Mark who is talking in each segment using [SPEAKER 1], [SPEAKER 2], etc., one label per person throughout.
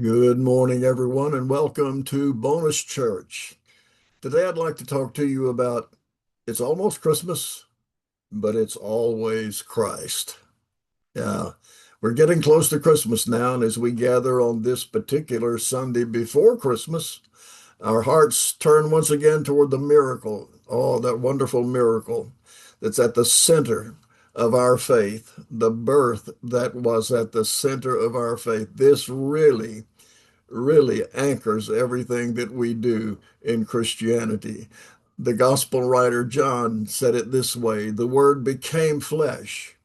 [SPEAKER 1] Good morning, everyone, and welcome to Bonus Church. Today, I'd like to talk to you about it's almost Christmas, but it's always Christ. Yeah, we're getting close to Christmas now, and as we gather on this particular Sunday before Christmas, our hearts turn once again toward the miracle. Oh, that wonderful miracle that's at the center of our faith, the birth that was at the center of our faith. This really anchors everything that we do in Christianity. The gospel writer John said it this way: the word became flesh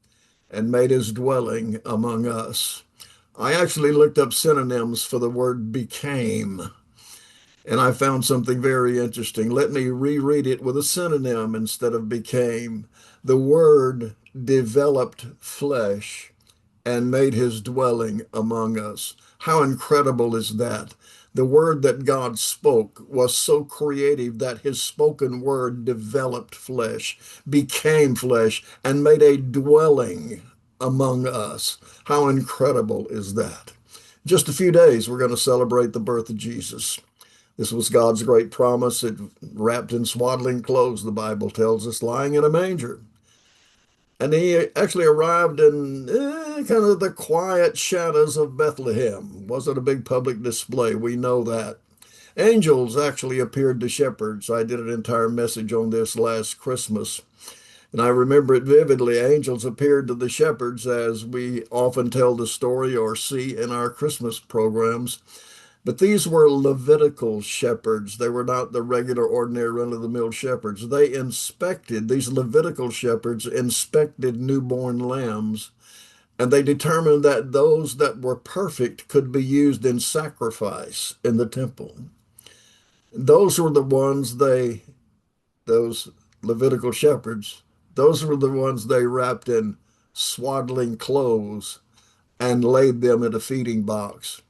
[SPEAKER 1] and made his dwelling among us. I actually looked up synonyms for the word became, and I found something very interesting. Let me reread it with a synonym instead of became. The word developed flesh and made his dwelling among us. How incredible is that? The word that God spoke was so creative that his spoken word developed flesh, became flesh, and made a dwelling among us. How incredible is that? Just a few days, we're going to celebrate the birth of Jesus. This was God's great promise. It wrapped in swaddling clothes, the Bible tells us, lying in a manger. And he actually arrived in kind of the quiet shadows of Bethlehem. Wasn't a big public display. We know that. Angels actually appeared to shepherds. I did an entire message on this last Christmas, and I remember it vividly. Angels appeared to the shepherds, as we often tell the story or see in our Christmas programs. But these were Levitical shepherds. They were not the regular, ordinary, run-of-the-mill shepherds. These Levitical shepherds inspected newborn lambs, and they determined that those that were perfect could be used in sacrifice in the temple. Those were the ones those Levitical shepherds, those were the ones they wrapped in swaddling clothes and laid them in a feeding box.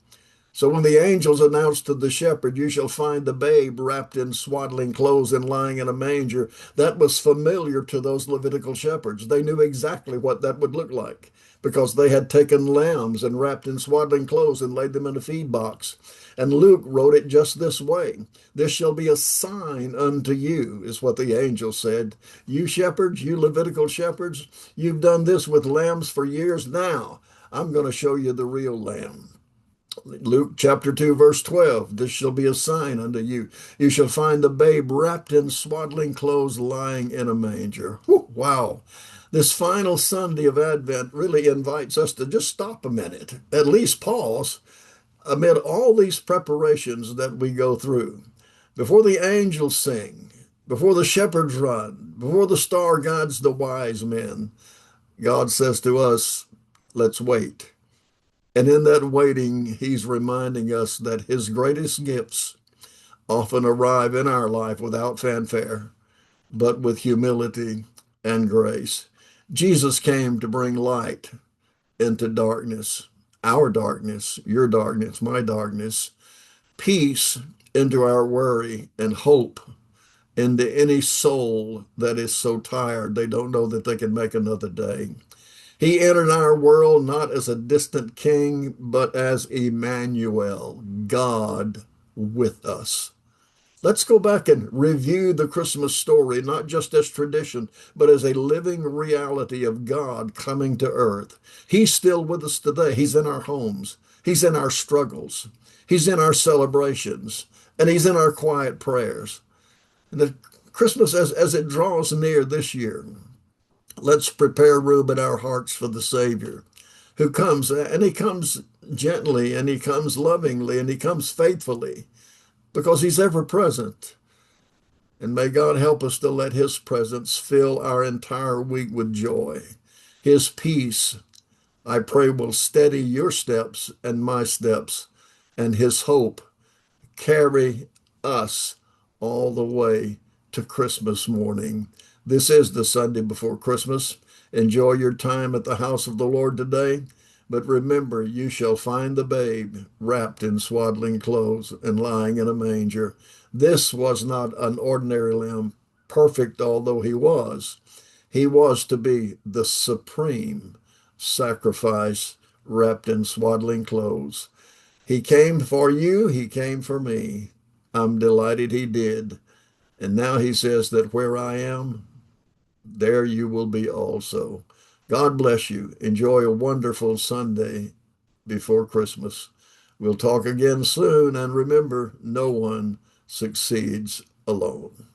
[SPEAKER 1] So when the angels announced to the shepherd, "You shall find the babe wrapped in swaddling clothes and lying in a manger," that was familiar to those Levitical shepherds. They knew exactly what that would look like because they had taken lambs and wrapped in swaddling clothes and laid them in a feed box. And Luke wrote it just this way: "This shall be a sign unto you," is what the angel said. "You shepherds, you Levitical shepherds, you've done this with lambs for years. Now I'm going to show you the real lamb." Luke chapter 2, verse 12, "This shall be a sign unto you. You shall find the babe wrapped in swaddling clothes lying in a manger." Whew, wow. This final Sunday of Advent really invites us to just stop a minute, at least pause, amid all these preparations that we go through. Before the angels sing, before the shepherds run, before the star guides the wise men, God says to us, let's wait. And in that waiting, he's reminding us that his greatest gifts often arrive in our life without fanfare, but with humility and grace. Jesus came to bring light into darkness, our darkness, your darkness, my darkness, peace into our worry, and hope into any soul that is so tired they don't know that they can make another day. He entered our world not as a distant king, but as Emmanuel, God with us. Let's go back and review the Christmas story, not just as tradition, but as a living reality of God coming to earth. He's still with us today. He's in our homes. He's in our struggles. He's in our celebrations. And he's in our quiet prayers. And the Christmas, as it draws near this year, let's prepare room in our hearts for the Savior who comes, and he comes gently, and he comes lovingly, and he comes faithfully because he's ever present. And may God help us to let his presence fill our entire week with joy. His peace, I pray, will steady your steps and my steps, and his hope carry us all the way to Christmas morning. This is the Sunday before Christmas. Enjoy your time at the house of the Lord today. But remember, you shall find the babe wrapped in swaddling clothes and lying in a manger. This was not an ordinary lamb, perfect although he was. He was to be the supreme sacrifice wrapped in swaddling clothes. He came for you, he came for me. I'm delighted he did. And now he says that where I am, there you will be also. God bless you. Enjoy a wonderful Sunday before Christmas. We'll talk again soon, and remember, no one succeeds alone.